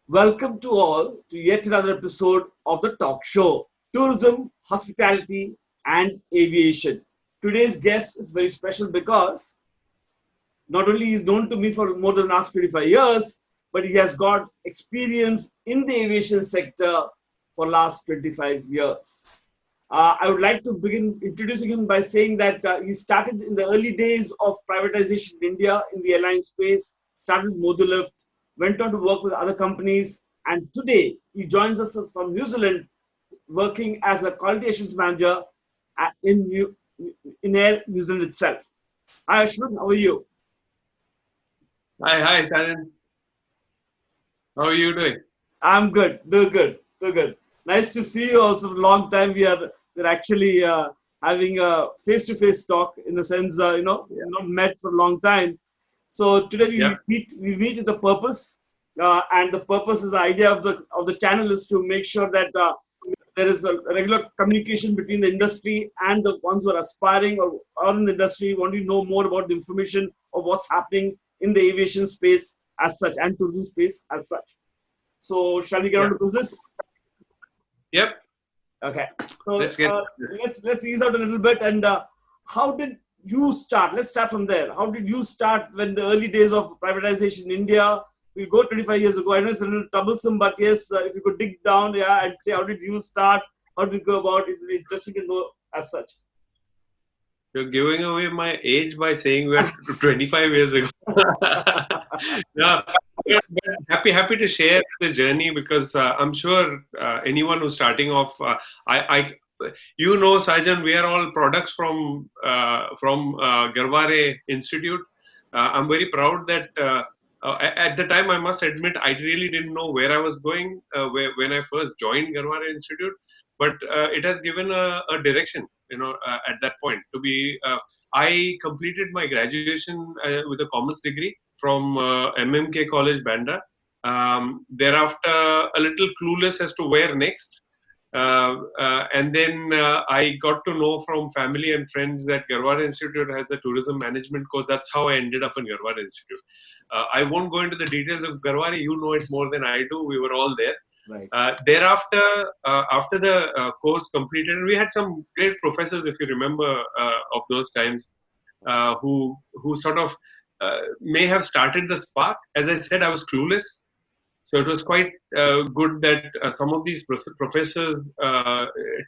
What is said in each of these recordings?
Welcome to all to yet another episode of the talk show Tourism, Hospitality, and Aviation. Today's guest is very special because not only is known to me for more than the last 25 years, but he has got experience in the aviation sector for last 25 years. I would like to begin introducing him by saying that he started in the early days of privatization in India in the airline space, started Modulift, went on to work with other companies, and today he joins us from New Zealand, working as a quality assurance manager in Air New Zealand itself. Hi Ashwin, how are you? Hi, Sajan. How are you doing? I'm good, do good, do good. Nice to see you. Also, long time we're actually having a face-to-face talk in the sense Yeah. not met for a long time. So today Yeah. we meet with a purpose, and the purpose is the idea of the channel is to make sure that there is a regular communication between the industry and the ones who are aspiring or are in the industry, want to know more about the information of what's happening in the aviation space as such and tourism space as such. So shall we get on Yeah. to business? Yep. Okay. So Let's get. let's ease out a little bit. And how did you start? Let's start from there. How did you start when the early days of privatization in India? We go 25 years ago. I know it's a little troublesome, but yes, if you could dig down, yeah, and say how did you start? How did you go about it? It'd be interesting to know as such. You're giving away my age by saying we're 25 years ago. Yeah. But happy to share the journey because I'm sure anyone who's starting off, Sajan, we are all products from Garware Institute. I'm very proud that at the time, I must admit, I really didn't know where I was going when I first joined Garware Institute, but it has given a direction. At that point, I completed my graduation with a commerce degree from MMK College, Bandra. Thereafter, a little clueless as to where next. And then I got to know from family and friends that Garwar Institute has a tourism management course. That's how I ended up in Garwar Institute. I won't go into the details of Garwar. You know it more than I do. We were all there. Right. Thereafter, after the course completed, we had some great professors, if you remember, of those times, who sort of may have started the spark. As I said, I was clueless. So it was quite good that some of these professors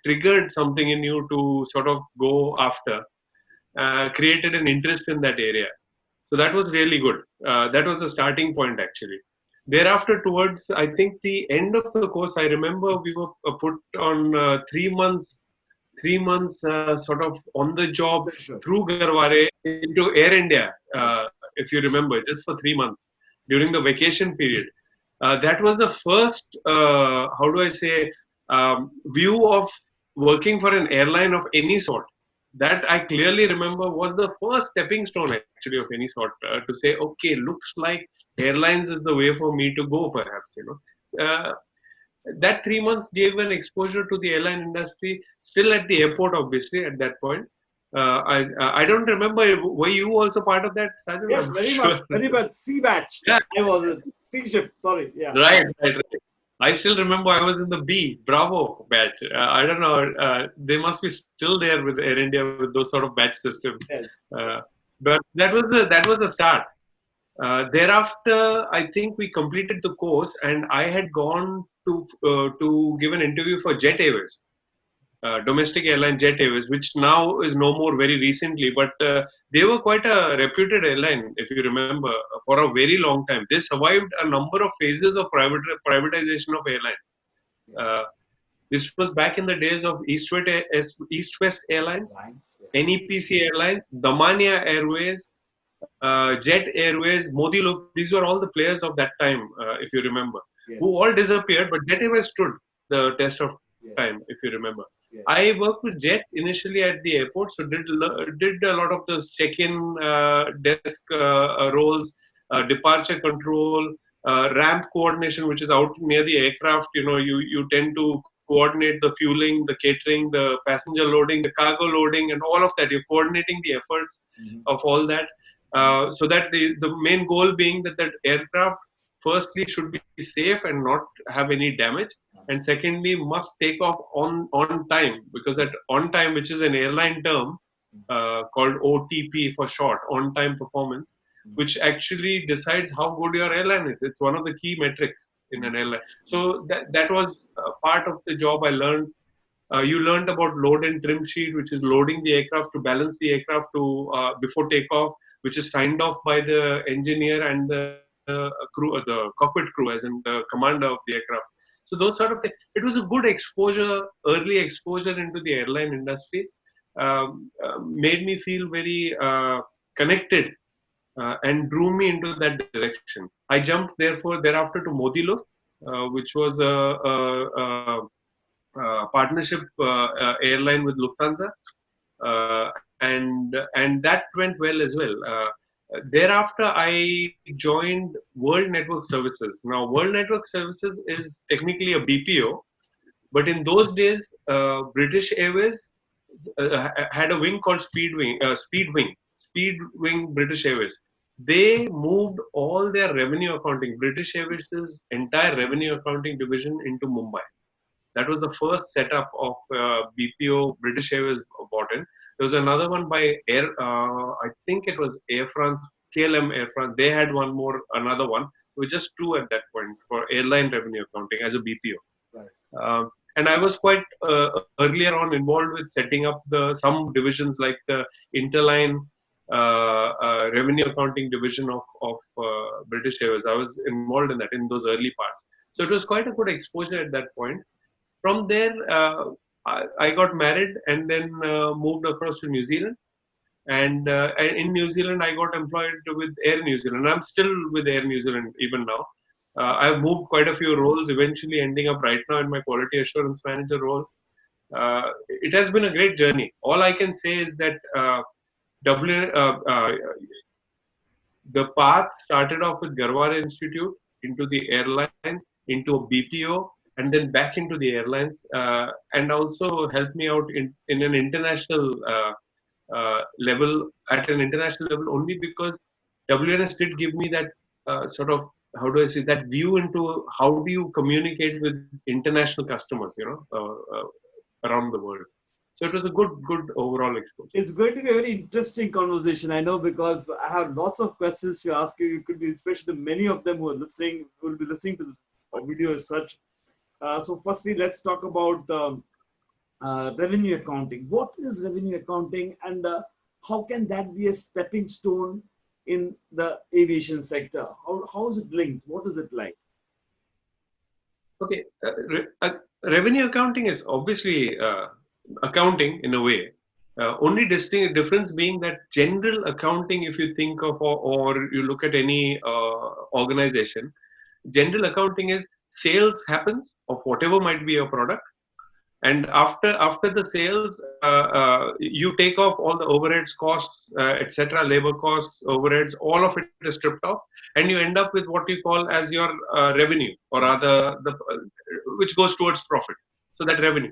triggered something in you to sort of go after, created an interest in that area. So that was really good. That was the starting point actually. Thereafter, towards I think the end of the course, I remember we were put on 3 months, 3 months sort of on the job Sure. through Garware into Air India, if you remember, just for 3 months during the vacation period. That was the first, how do I say, view of working for an airline of any sort. That I clearly remember was the first stepping stone actually of any sort to say, okay, looks like airlines is the way for me to go, perhaps. That 3 months gave an exposure to the airline industry, still at the airport, obviously, at that point. I don't remember. Were you also part of that, Sajal? Yes, I'm not very much, sure. very much. Sea batch. Yeah, I was a sea ship. Sorry. Yeah. right. I still remember I was in the Bravo batch. I don't know. They must be still there with Air India with those sort of batch systems. Yes. Uh, but that was the start. Thereafter, I think we completed the course, and I had gone to give an interview for Jet Airways, domestic airline Jet Airways, which now is no more very recently, but they were quite a reputed airline, if you remember, for a very long time. They survived a number of phases of privatization of airlines. Uh, this was back in the days of East-West Airlines, Lines. Yeah. NEPC Airlines, Damania Airways, Jet Airways, Modi Loop. These were all the players of that time, if you remember, Yes. who all disappeared, but Jet Airways stood the test of Yes. time, if you remember. Yes. I worked with Jet initially at the airport, so did a lot of those check-in desk roles, departure control, ramp coordination, which is out near the aircraft. You tend to coordinate the fueling, the catering, the passenger loading, the cargo loading, and all of that. You're coordinating the efforts of all that, so that the main goal being that aircraft firstly should be safe and not have any damage, and secondly must take off on time, because that on time, which is an airline term called OTP for short, on time performance, which actually decides how good your airline is. It's one of the key metrics in an airline. So that was part of the job I learned. You learned about load and trim sheet, which is loading the aircraft to balance the aircraft to before takeoff, which is signed off by the engineer and the crew, the cockpit crew, as in the commander of the aircraft. So those sort of things. It was a good exposure, early exposure into the airline industry. Made me feel very connected and drew me into that direction. I jumped therefore thereafter to Modiluf, which was a partnership airline with Lufthansa, and that went well as well. Thereafter, I joined World Network Services. Now, World Network Services is technically a BPO, but in those days, British Airways had a wing called Speedwing British Airways. They moved all their revenue accounting, British Airways' entire revenue accounting division into Mumbai. That was the first setup of BPO British Airways bought in. There was another one by I think it was Air France, KLM Air France. They had one more, another one. We were just two at that point for airline revenue accounting as a BPO. Right. And I was quite earlier on involved with setting up some divisions like the Interline revenue accounting division of British Airways. I was involved in that in those early parts. So it was quite a good exposure at that point. From there, I got married and then moved across to New Zealand. And in New Zealand, I got employed with Air New Zealand. I'm still with Air New Zealand even now. I've moved quite a few roles, eventually ending up right now in my quality assurance manager role. It has been a great journey. All I can say is that the path started off with Garware Institute into the airlines, into a BPO, and then back into the airlines, and also helped me out in an international level, at an international level, only because WNS did give me that sort of, how do I say, that view into how do you communicate with international customers, around the world. So it was a good overall exposure. It's going to be a very interesting conversation, I know, because I have lots of questions to ask you. You could be, especially many of them who are listening, will be listening to this video as such. So firstly, let's talk about revenue accounting. What is revenue accounting, and how can that be a stepping stone in the aviation sector? How is it linked? What is it like? Okay, revenue accounting is obviously accounting in a way. Only distinct difference being that general accounting, if you think of or you look at any organization, general accounting is sales happens of whatever might be your product, and after the sales, you take off all the overheads, costs, etc., labor costs, overheads, all of it is stripped off, and you end up with what you call as your revenue, or rather which goes towards profit. So that revenue.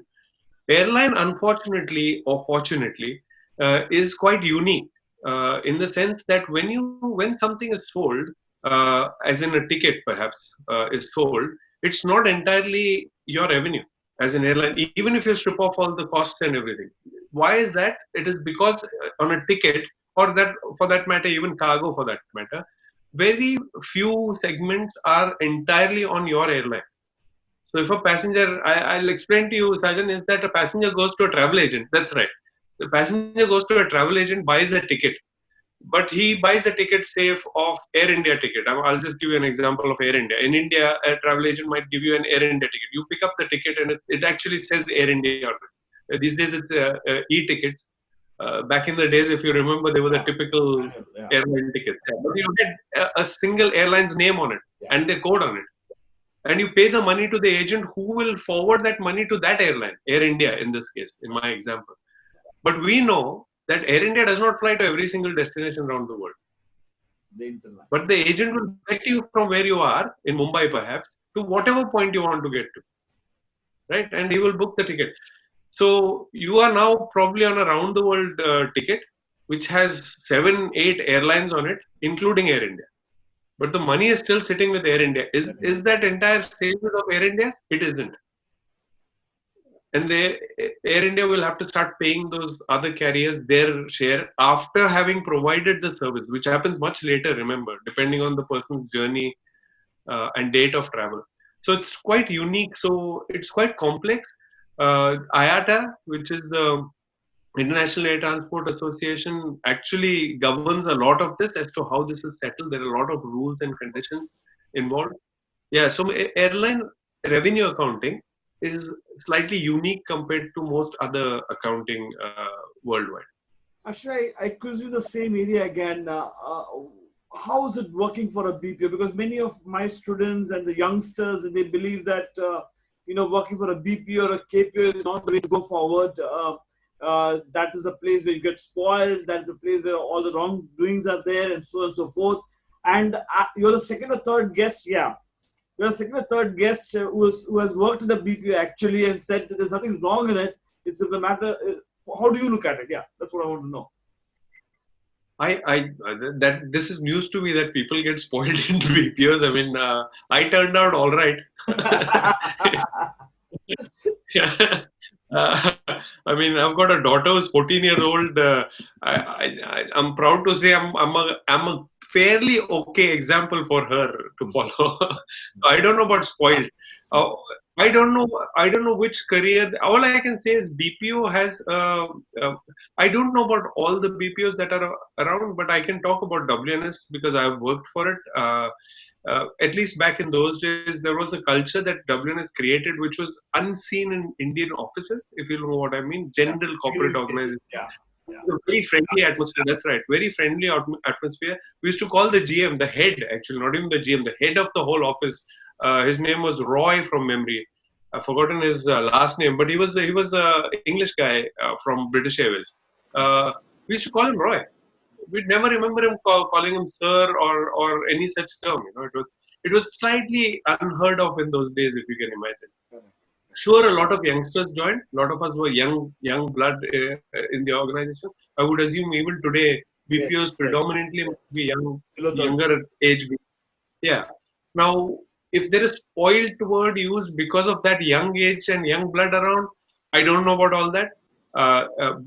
Airline, unfortunately or fortunately, is quite unique in the sense that when something is sold, as in a ticket perhaps is sold, it's not entirely your revenue as an airline, even if you strip off all the costs and everything. Why is that? It is because on a ticket, or that for that matter, even cargo for that matter, very few segments are entirely on your airline. So if a passenger, I'll explain to you, Sajan, is that a passenger goes to a travel agent. That's right. The passenger goes to a travel agent, buys a ticket, but he buys a ticket, say, of Air India ticket. I'll just give you an example of Air India. In India, a travel agent might give you an Air India ticket. You pick up the ticket and it actually says Air India on it. These days it's e-tickets. Back in the days, if you remember, they were the typical airline tickets. But you get a single airline's name on it and their code on it. And you pay the money to the agent who will forward that money to that airline, Air India in this case, in my example. But we know that Air India does not fly to every single destination around the world. But the agent will direct you from where you are, in Mumbai perhaps, to whatever point you want to get to. Right? And he will book the ticket. So you are now probably on a round the world ticket, which has 7, 8 airlines on it, including Air India. but the money is still sitting with Air India. Is that entire savings of Air India? It isn't. And Air India will have to start paying those other carriers their share after having provided the service, which happens much later, remember, depending on the person's journey and date of travel. So it's quite unique. So it's quite complex. IATA, which is the International Air Transport Association, actually governs a lot of this as to how this is settled. There are a lot of rules and conditions involved. Yeah, so airline revenue accounting is slightly unique compared to most other accounting worldwide. Actually, I quiz you the same area again. How is it working for a BPO? Because many of my students and the youngsters, they believe that working for a BPO or a KPO is not the way to go forward. That is a place where you get spoiled. That is a place where all the wrongdoings are there, and so on and so forth. And you're the second or third guest, yeah. You're the second or third guest who has worked in the BPO actually and said that there's nothing wrong in it. It's a matter. How do you look at it? Yeah, that's what I want to know. That this is news to me that people get spoiled in BPOs. I mean, I turned out all right. Yeah. I mean, I've got a daughter who's 14-year-old. I'm proud to say I'm a fairly okay example for her to follow. So I don't know about spoiled. Uh, I don't know which career. All I can say is BPO has. I don't know about all the BPOs that are around, but I can talk about WNS because I've worked for it. At least back in those days, there was a culture that WNS created, which was unseen in Indian offices, if you know what I mean, Yeah. general corporate organizations. Yeah. Yeah. A very friendly atmosphere. That's right. Very friendly atmosphere. We used to call the GM, the head, actually, not even the GM, the head of the whole office. His name was Roy from memory. I've forgotten his last name, but he was a English guy from British Airways. We used to call him Roy. We'd never remember him calling him sir or any such term. It was slightly unheard of in those days, if you can imagine. Sure, a lot of youngsters joined. A lot of us were young blood in the organization. I would assume even today, Yes. BPOs Yes. predominantly must be Below 30. younger age group. Yeah. Now, if there is spoiled word used because of that young age and young blood around, I don't know about all that.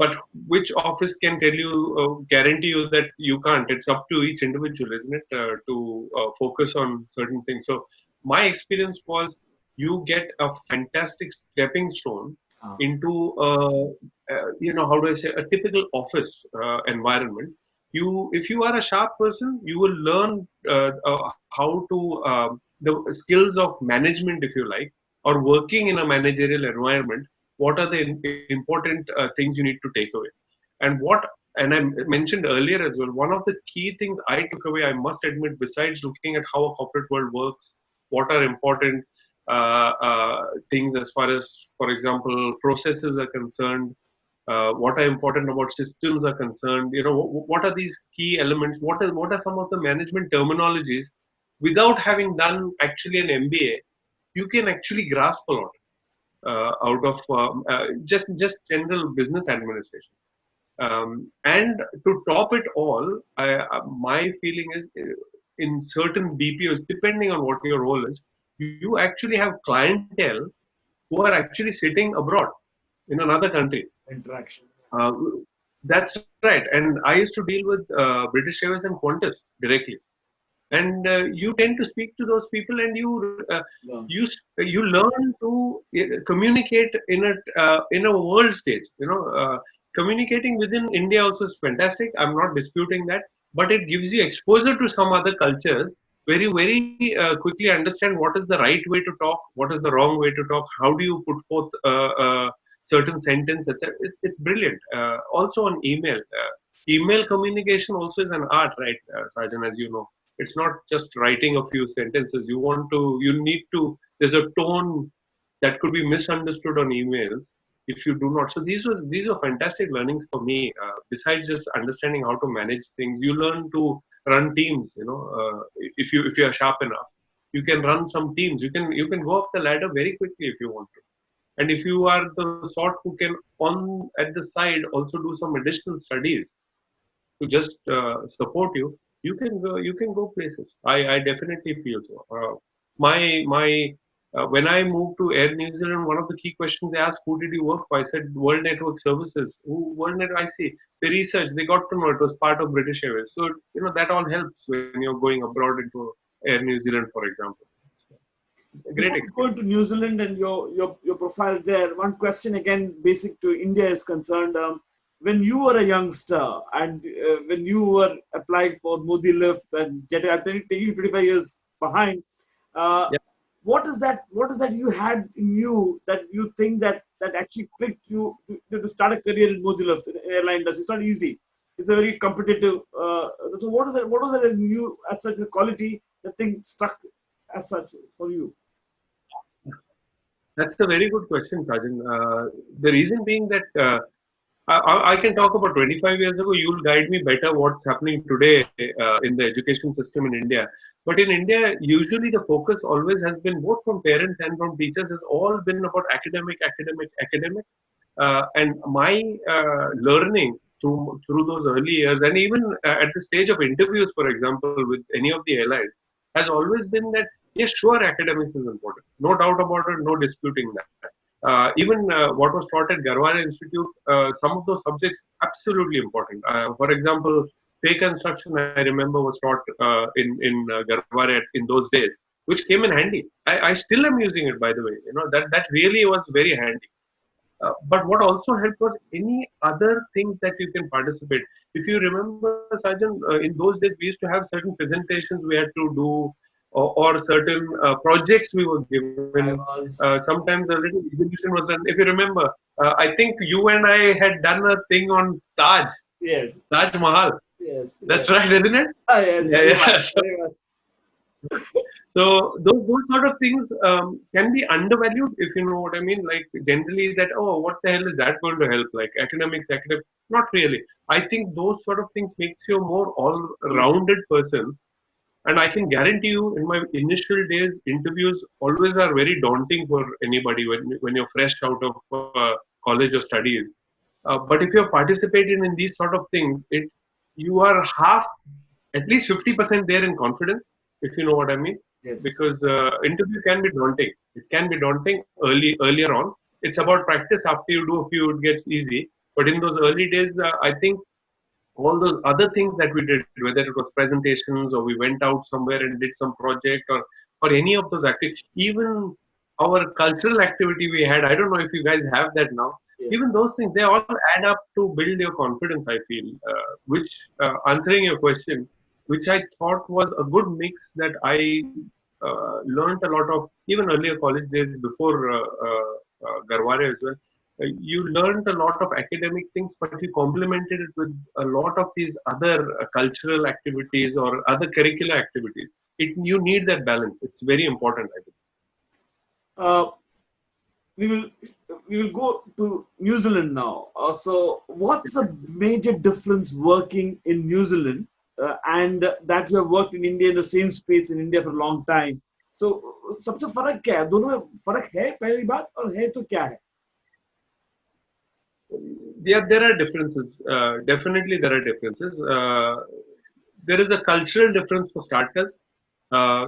But which office can tell you, guarantee you that you can't? It's up to each individual, isn't it, to focus on certain things. So my experience was you get a fantastic stepping stone into, how do I say, a typical office environment. If you are a sharp person, you will learn how to the skills of management, if you like, or working in a managerial environment. What are the important things you need to take away? And and I mentioned earlier as well, one of the key things I took away, I must admit, besides looking at how a corporate world works, what are important things as far as, for example, processes are concerned, what are important about systems are concerned, what are these key elements, what are some of the management terminologies. Without having done actually an MBA, you can actually grasp a lot out of just general business administration. And to top it all, my feeling is, in certain BPOs, depending on what your role is, you actually have clientele who are actually sitting abroad in another country. Interaction. Uh, that's right. And I used to deal with British Airways and Qantas directly. And you tend to speak to those people, and No. you learn to communicate in a world stage. Communicating within India also is fantastic. I'm not disputing that, but it gives you exposure to some other cultures where you very quickly understand what is the right way to talk, what is the wrong way to talk, how do you put forth certain sentence, etc. It's brilliant. Also on email. Email communication also is an art, right, Sajan, as you know. It's not just writing a few sentences. You need to, there's a tone that could be misunderstood on emails if you do not. So these were fantastic learnings for me. Besides just understanding how to manage things, you learn to run teams. If you are sharp enough, you can run some teams. You can go up the ladder very quickly if you want to. And if you are the sort who can at the side also do some additional studies to just support you, you can go places. I definitely feel so. My when I moved to Air New Zealand, one of the key questions they asked, who did you work for? I said World Network Services. Who World Network? I see. They researched. They got to know it was part of British Airways. So that all helps when you're going abroad into Air New Zealand, for example. A great Before we go experience. into New Zealand and your profile there, one question again, basic to India is concerned. When you were a youngster and when you were applying for Modi Lift and I'm taking you 25 years behind, uh, Yeah. what is that? What is that you had in you that you think that actually clicked you to start a career in Modi Lift in airline industry? It's not easy. It's a very competitive. So what is it? What was it in you as such a quality that thing stuck as such for you? That's a very good question, Sajan. The reason being that I can talk about 25 years ago. You'll guide me better what's happening today in the education system in India. But in India, usually the focus always has been both from parents and from teachers has all been about academic, academic, academic. And my learning through those early years, and even at the stage of interviews, for example, with any of the airlines, has always been that yes, sure, academics is important, no doubt about it, no disputing that. Even what was taught at Garware Institute, some of those subjects absolutely important. For example, pay construction, I remember, was taught in Garware in those days, which came in handy. I still am using it, by the way. That really was very handy. But what also helped was any other things that you can participate. If you remember, Sajan, in those days we used to have certain presentations we had to do, or certain projects we were given. I was Sometimes a little exhibition was done. If you remember, I think you and I had done a thing on yes, Taj Mahal. yes, That's yes. right, isn't it? Yes, Yeah, very much, yeah. So, very much. so those sort of things can be undervalued, if you know what I mean. Like generally that, oh, what the hell is that going to help? Like academics, academic, not really. I think those sort of things makes you a more all-rounded person. And I can guarantee you, in my initial days, interviews always are very daunting for anybody when you're fresh out of college or studies. But if you're participating in these sort of things, you are half, at least 50% there in confidence, if you know what I mean. Yes. Because interview can be daunting. It can be daunting earlier on. It's about practice. After you do a few, it gets easy. But in those early days, I think all those other things that we did, whether it was presentations or we went out somewhere and did some project or any of those activities, even our cultural activity we had, I don't know if you guys have that now. Yeah. Even those things, they all add up to build your confidence, I feel. Which, answering your question, which I thought was a good mix that I learned a lot of, even earlier college days before Garware as well. You learned a lot of academic things, but you complemented it with a lot of these other cultural activities or other curricular activities. You need that balance. It's very important, I think. Uh, we will we will go to New Zealand now. So, what's a major difference working in New Zealand and that you have worked in India in the same space in India for a long time? So, सबसे फर्क क्या है? दोनों में फर्क है पहली बात और है तो क्या है? Yeah, there are differences. Definitely, there are differences. There is a cultural difference for starters.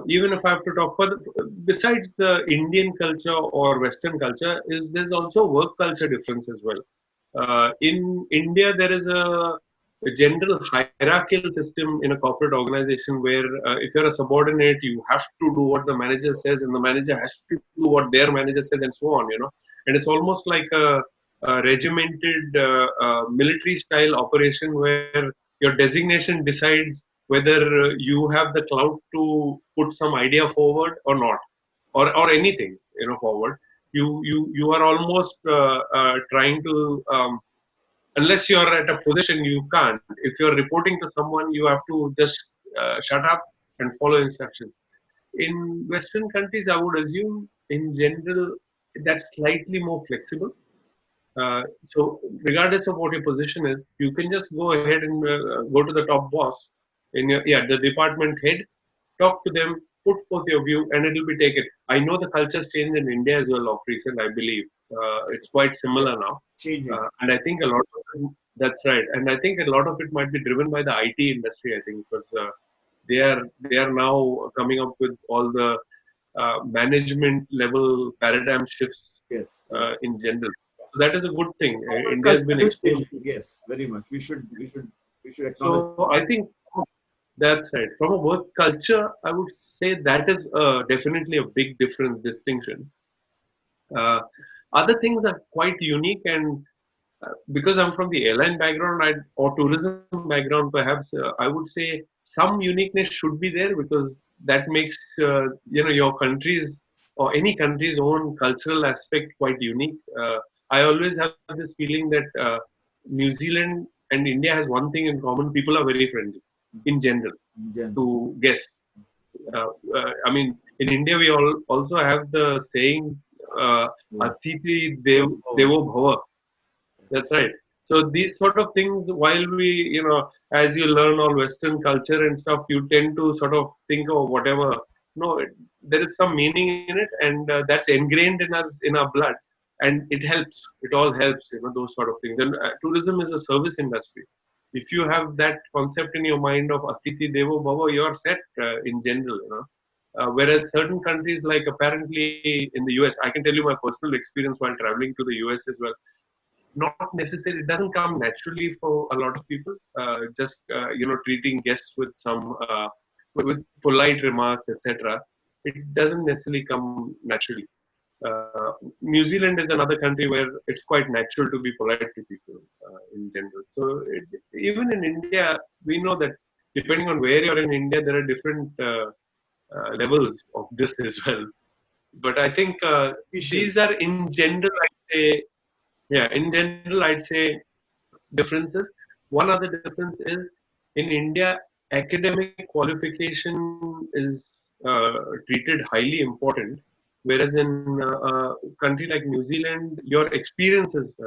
Even if I have to talk further, besides the Indian culture or Western culture, is there's also work culture difference as well. In India, there is a general hierarchical system in a corporate organization where if you're a subordinate, you have to do what the manager says, and the manager has to do what their manager says, and so on. And it's almost like a regimented military style operation where your designation decides whether you have the clout to put some idea forward or not, or anything forward. You are almost trying to unless you're at a position, you can't. If you're reporting to someone, you have to just shut up and follow instructions. In Western countries, I would assume in general that's slightly more flexible. So regardless of what your position is, you can just go ahead and go to the top boss in the department head, talk to them, put forth your view, and it will be taken. I know the culture's changed in India as well of recent, I believe. It's quite Yeah, similar now. changing. And I think a lot of it, that's right. And I think a lot of it might be driven by the IT industry, I think, because they are now coming up with all the management level paradigm shifts Yes. in general. So that is a good thing. Our India has culture been is exposed. changing. Yes, very much. We should acknowledge. So I think that's right. From a work culture, I would say that is definitely a big difference, distinction. Uh, Other things are quite unique, and because I'm from the airline background or tourism background, perhaps I would say some uniqueness should be there because that makes your country's or any country's own cultural aspect quite unique. I always have this feeling that New Zealand and India has one thing in common: people are very friendly in general Jen. to guests. I mean, in India, we also have the saying, Atithi Devo Bhava. That's right. So these sort of things, while as you learn all Western culture and stuff, you tend to sort of think of whatever. No, there is some meaning in it, and that's ingrained in us, in our blood, and it helps. It all helps, those sort of things. And tourism is a service industry. If you have that concept in your mind of Atithi Devo Bhava, you're set in general, whereas certain countries, like apparently in the US, I can tell you my personal experience while traveling to the US as well. Not necessarily, it doesn't come naturally for a lot of people. Just treating guests with some with polite remarks, etc. It doesn't necessarily come naturally. New Zealand is another country where it's quite natural to be polite to people in general. So even in India, we know that depending on where you're in India, there are different levels of this as well. But I think Official. these are in general, I'd say, yeah, in general, I'd say differences. One other difference is in India, academic qualification is treated highly important, whereas in a country like New Zealand, your experience is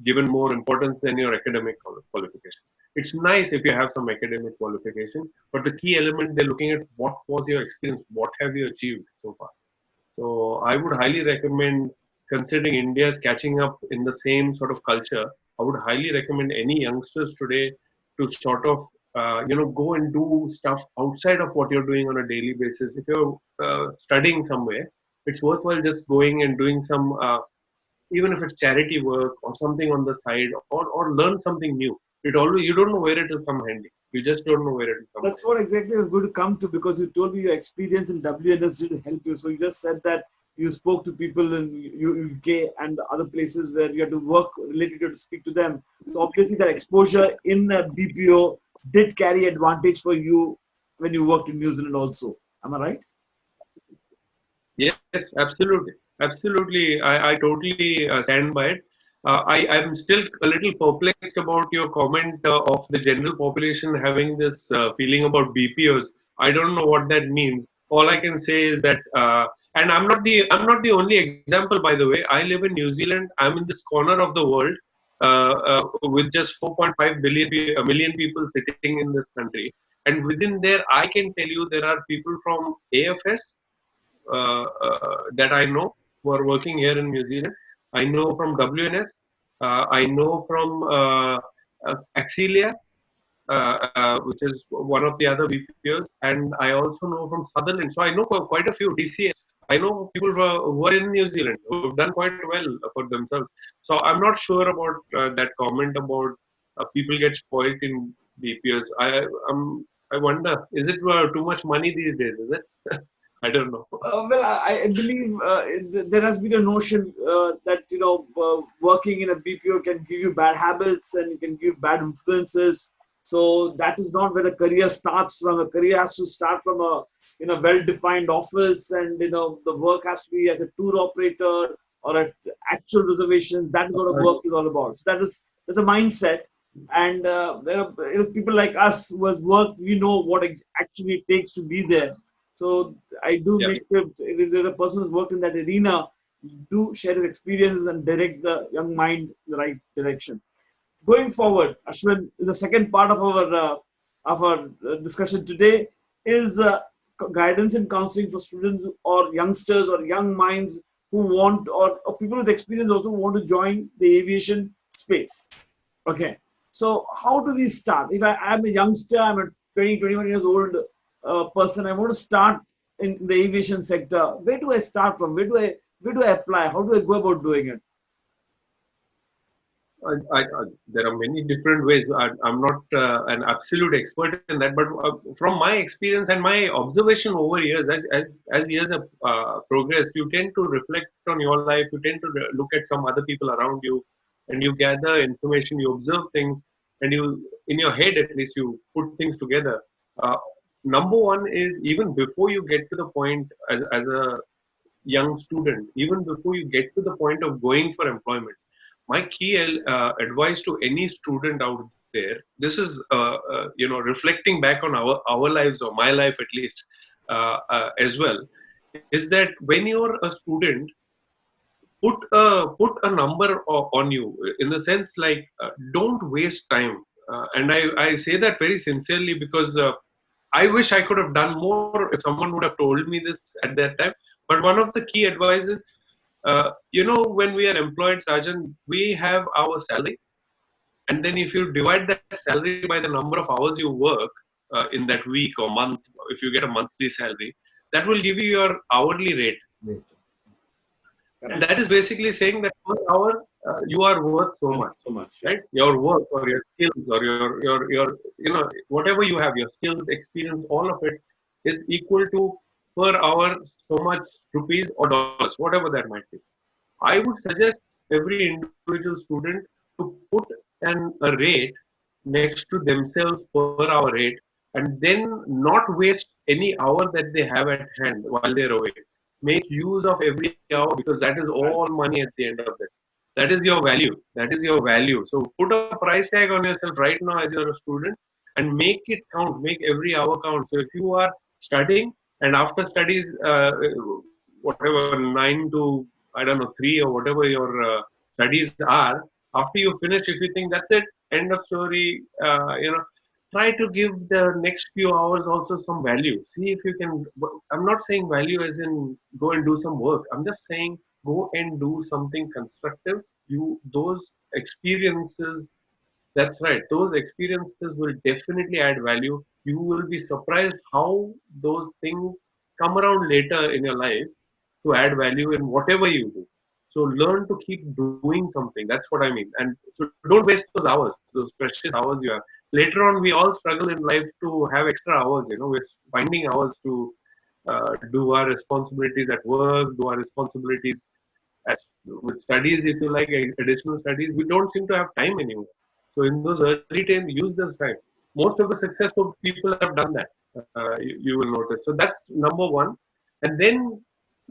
given more importance than your academic qualification. It's nice if you have some academic qualification, but the key element they're looking at: what was your experience, what have you achieved so far. So I would highly recommend, considering India is catching up in the same sort of culture, I would highly recommend any youngsters today to sort of go and do stuff outside of what you're doing on a daily basis. If you're studying somewhere, it's worthwhile just going and doing some, even if it's charity work or something on the side, or learn something new. It always, you don't know where it will come handy. You just don't know where it will come That's handy. what exactly I was going to come to, because you told me your experience in WNS did help you. So you just said that you spoke to people in UK and other places where you had to work related to speak to them. So obviously that exposure in BPO did carry advantage for you when you worked in New Zealand also. Am I right? Yes, absolutely. Absolutely. I totally stand by it. I'm still a little perplexed about your comment of the general population having this feeling about BPOs. I don't know what that means. All I can say is that, and I'm not the only example, by the way. I live in New Zealand. I'm in this corner of the world with just 4.5 million people sitting in this country. And within there, I can tell you there are people from AFS that I know who are working here in New Zealand. I know from WNS. I know from Axilia, which is one of the other BPOs, and I also know from Sutherland. So I know quite a few DCS. I know people who are in New Zealand who have done quite well for themselves. So I'm not sure about that comment about people get spoiled in BPOs. I wonder, is it too much money these days? Is it? I don't know. Well, I believe there has been a notion that working in a BPO can give you bad habits and it can give bad influences. So that is not where a career starts from. A career has to start from a well-defined office, and the work has to be as a tour operator or at actual reservations. That is what a work is all about. So that's a mindset, and it is people like us who has worked. We know what actually it takes to be there. So I do Yeah. make it, if there's a person who's worked in that arena, do share his experiences and direct the young mind in the right direction. Going forward, Ashwin, the second part of our discussion today is guidance and counseling for students or youngsters or young minds who want, or people with experience also want to join the aviation space. Okay. So how do we start? If I'm a youngster, I'm a 20, 21 years old person, I want to start in the aviation sector. Where do I start from? Where do I apply? How do I go about doing it? There are many different ways. I'm not an absolute expert in that, but from my experience and my observation over years, as years have progressed, you tend to reflect on your life. You tend to look at some other people around you, and you gather information. You observe things, and in your head at least, you put things together. Uh, Number one is, even before you get to the point as a young student, even before you get to the point of going for employment, my key advice to any student out there, this is reflecting back on our lives, or my life at least, as well, is that when you're a student, put a number on you, in the sense like, don't waste time. And I say that very sincerely, because I wish I could have done more if someone would have told me this at that time. But one of the key advices, when we are employed, Sajan, we have our salary, and then if you divide that salary by the number of hours you work in that week or month, if you get a monthly salary, that will give you your hourly rate. Great. And Correct. that is basically saying that per hour you are worth so Correct. much, So much. Yeah. right? Your work or your skills or your whatever you have, your skills, experience, all of it is equal to per hour so much rupees or dollars, whatever that might be. I would suggest every individual student to put a rate next to themselves per hour rate, and then not waste any hour that they have at hand while they're away. Make use of every hour, because that is all money at the end of it. That is your value. That is your value. So put a price tag on yourself right now as you're a student, and make it count. Make every hour count. So if you are studying, and after studies, whatever 9 to 3 or whatever your studies are, after you finish, if you think that's it, end of story, try to give the next few hours also some value. See if you can. I'm not saying value as in go and do some work. I'm just saying go and do something constructive. Those experiences, that's right, those experiences will definitely add value. You will be surprised how those things come around later in your life to add value in whatever you do. So learn to keep doing something. That's what I mean. And so don't waste those hours, those precious hours you have. Later on, we all struggle in life to have extra hours. We're finding hours to do our responsibilities at work, do our responsibilities as with studies, if you like, additional studies. We don't seem to have time anymore. So in those early times, use this time. Most of the successful people have done that. You will notice. So that's number one. And then,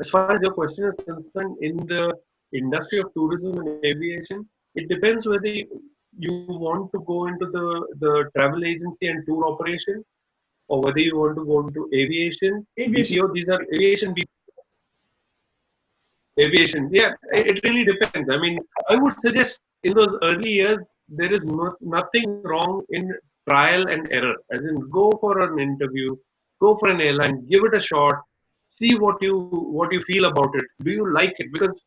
as far as your question is concerned, in the industry of tourism and aviation, it depends whether you want to go into the travel agency and tour operation, or whether you want to go into aviation, Aviation. BPO. These are aviation BPO. Aviation, yeah, it really depends. I mean, I would suggest in those early years, there is nothing wrong in trial and error. As in, go for an interview, go for an airline, give it a shot, see what you feel about it. Do you like it? Because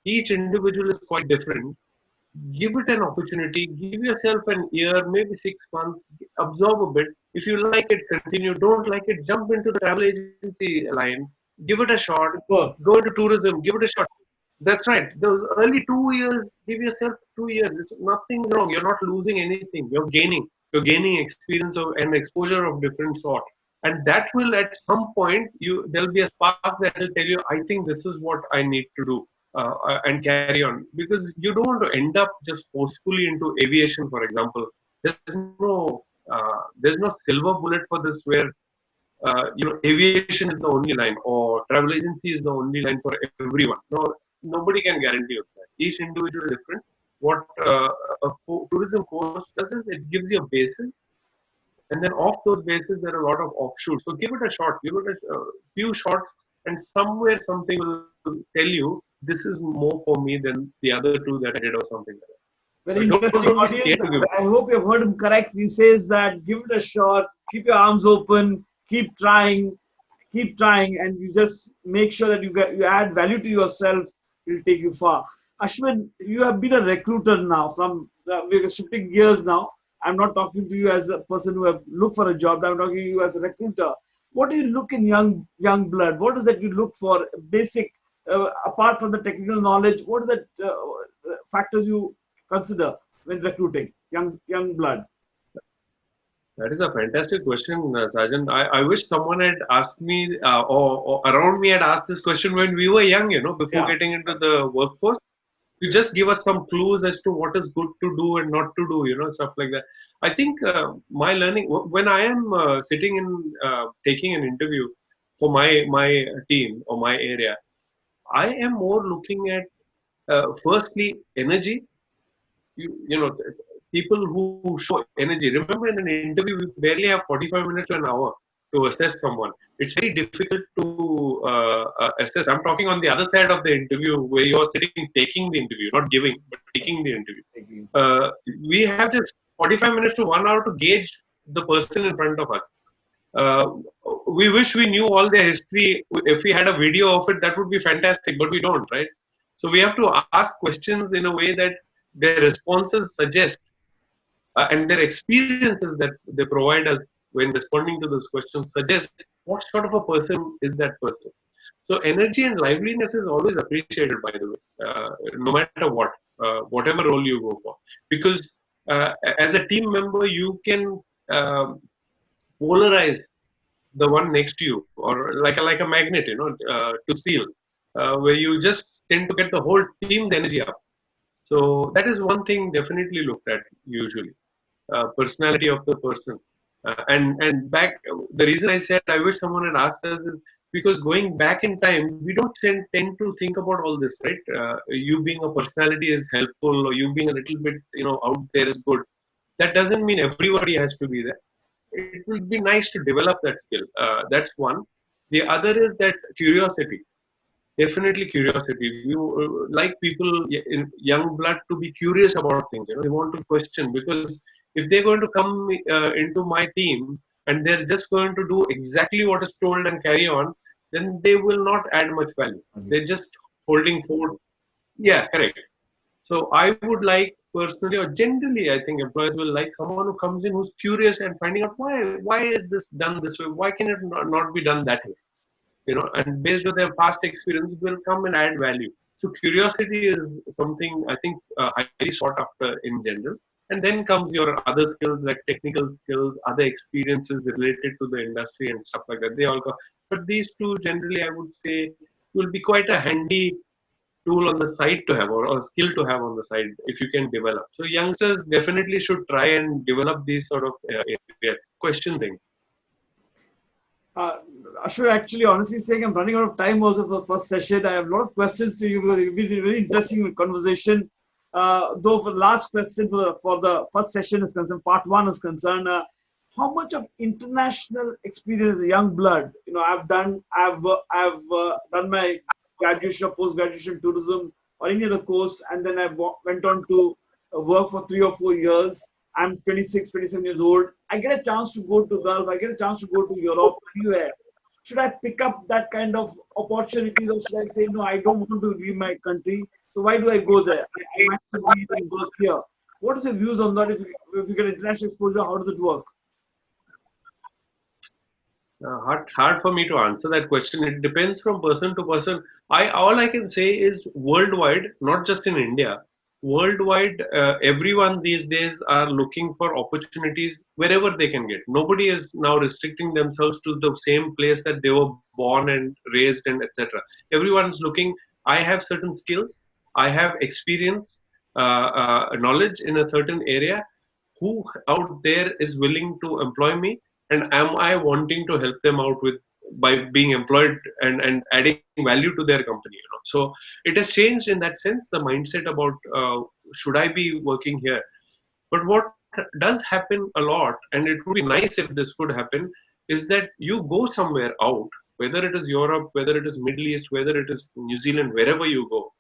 each individual is quite different. Give it an opportunity. Give yourself an year, maybe 6 months. Absorb a bit. If you like it, continue. Don't like it, jump into the travel agency line. Give it a shot. Super. Go into tourism. Give it a shot. That's right. Those early 2 years, give yourself 2 years. Nothing's wrong. You're not losing anything. You're gaining. You're gaining experience and exposure of different sort. And that will, at some point, there'll be a spark that will tell you, I think this is what I need to do, and carry on. Because you don't want to end up just forcefully into aviation, for example. There's no silver bullet for this, where aviation is the only line, or travel agency is the only line for everyone. No, nobody can guarantee you that. Each individual is different. What tourism course does is it gives you a basis, and then off those bases there are a lot of offshoots. So give it a shot. Give it a few shots, and somewhere something will tell you this is more for me than the other two that I did, or something like Very that. But interesting don't be scared audience. to give. I hope you've heard him correct. He says that give it a shot, keep your arms open, keep trying, and you just make sure that you add value to yourself. It'll take you far. Ashwin, you have been a recruiter now. We're shifting gears now. I'm not talking to you as a person who have looked for a job. I'm talking to you as a recruiter. What do you look in young blood? What is that you look for? Basic, apart from the technical knowledge, what are the factors you consider when recruiting young blood? That is a fantastic question, Sajan. I wish someone had asked me or around me had asked this question when we were young, before Yeah. getting into the workforce. You just give us some clues as to what is good to do and not to do, stuff like that. I think my learning, when I am sitting in taking an interview for my team or my area, I am more looking at firstly energy. People who show energy. Remember, in an interview, we barely have 45 minutes to an hour to assess someone. It's very difficult to assess. I'm talking on the other side of the interview where you're sitting taking the interview, not giving, but taking the interview. Uh, we have just 45 minutes to 1 hour to gauge the person in front of us. Uh, we wish we knew all their history. If we had a video of it, that would be fantastic, but we don't, right? So we have to ask questions in a way that their responses suggest and their experiences that they provide us when responding to those questions suggest what sort of a person is that person. So energy and liveliness is always appreciated, by the way, no matter what, whatever role you go for, because as a team member, you can polarize the one next to you, or like a magnet, to steel, where you just tend to get the whole team's energy up. So that is one thing definitely looked at usually, personality of the person. And back, the reason I said I wish someone had asked us is because going back in time, we don't tend to think about all this, right? You being a personality is helpful, or you being a little bit, out there is good. That doesn't mean everybody has to be there. It will be nice to develop that skill. That's one. The other is that curiosity. Definitely curiosity. You like people in young blood to be curious about things. They want to question, because if they're going to come into my team and they're just going to do exactly what is told and carry on, then they will not add much value. They're just holding forward. Yeah, correct. So I would like personally, or generally, I think employers will like someone who comes in who's curious and finding out why is this done this way? Why can it not be done that way? And based on their past experience, will come and add value. So curiosity is something I think highly sought after in general. And then comes your other skills like technical skills, other experiences related to the industry and stuff like that. They all go. But these two generally, I would say, will be quite a handy tool on the side to have, or a skill to have on the side if you can develop. So youngsters definitely should try and develop these sort of question things. Uh, Ashur, actually, honestly saying, I'm running out of time also for the first session. I have a lot of questions to you because it will be a very interesting conversation. Though for the last question for the first session is concerned, part one is concerned, how much of international experience as a young blood? I've done my graduation or post graduation tourism or any other course, and then went on to work for 3 or 4 years. I'm 26, 27 years old. I get a chance to go to Gulf. I get a chance to go to Europe, anywhere. Should I pick up that kind of opportunities, or should I say, no, I don't want to leave my country. So why do I go there? I might as well be and work here. What is your views on that? If you get international exposure, how does it work? Hard for me to answer that question. It depends from person to person. All I can say is worldwide, not just in India. Worldwide, everyone these days are looking for opportunities wherever they can get. Nobody is now restricting themselves to the same place that they were born and raised and etc. Everyone is looking. I have certain skills. I have experience, knowledge in a certain area. Who out there is willing to employ me, and am I wanting to help them out with by being employed and adding value to their company? So it has changed in that sense, the mindset about should I be working here. But what does happen a lot, and it would be nice if this could happen, is that you go somewhere out, whether it is Europe, whether it is Middle East, whether it is New Zealand, wherever you go,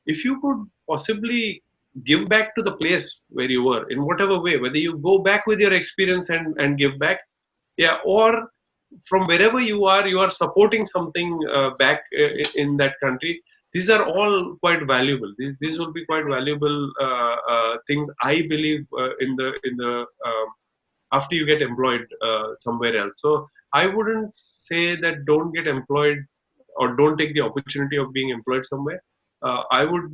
if you could possibly give back to the place where you were in whatever way, whether you go back with your experience and give back, yeah, or from wherever you are supporting something back in that country, these are all quite valuable. These will be quite valuable things, I believe, in the after you get employed somewhere else. So I wouldn't say that don't get employed or don't take the opportunity of being employed somewhere. I would.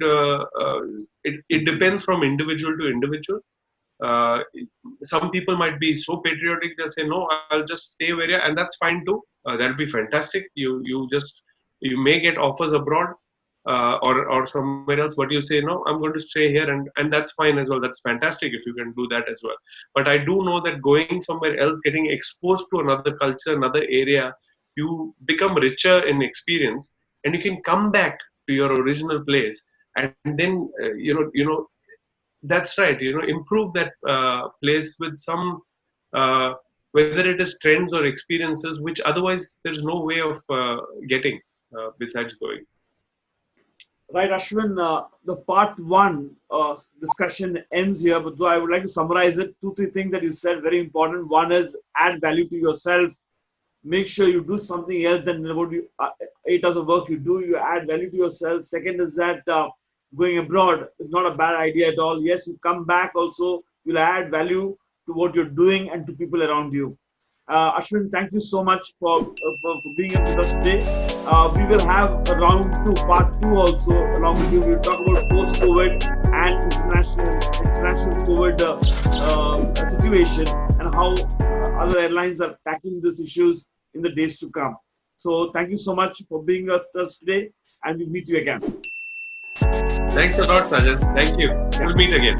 It depends from individual to individual. Uh, some people might be so patriotic they'll say no, I'll just stay where you are, and that's fine too. That'll be fantastic. You may get offers abroad or somewhere else, but you say no, I'm going to stay here, and that's fine as well. That's fantastic if you can do that as well. But I do know that going somewhere else, getting exposed to another culture, another area, you become richer in experience, and you can come back to your original place, and then that's right. Improve that place with some, uh, whether it is trends or experiences, which otherwise there's no way of getting besides going. Right, Ashwin, the part one discussion ends here, but though I would like to summarize it, two, three things that you said, very important. One is add value to yourself. Make sure you do something else than what you, 8 hours of work you do, you add value to yourself. Second is that going abroad is not a bad idea at all. Yes, you come back also, you'll add value to what you're doing and to people around you. Ashwin, thank you so much for being here with us today. We will have a round two, part two also along with you. We'll talk about post-COVID and international COVID situation and how other airlines are tackling these issues in the days to come. So thank you so much for being with us today, and we'll meet you again. Thanks a lot, Sajan. Thank you. We'll meet again.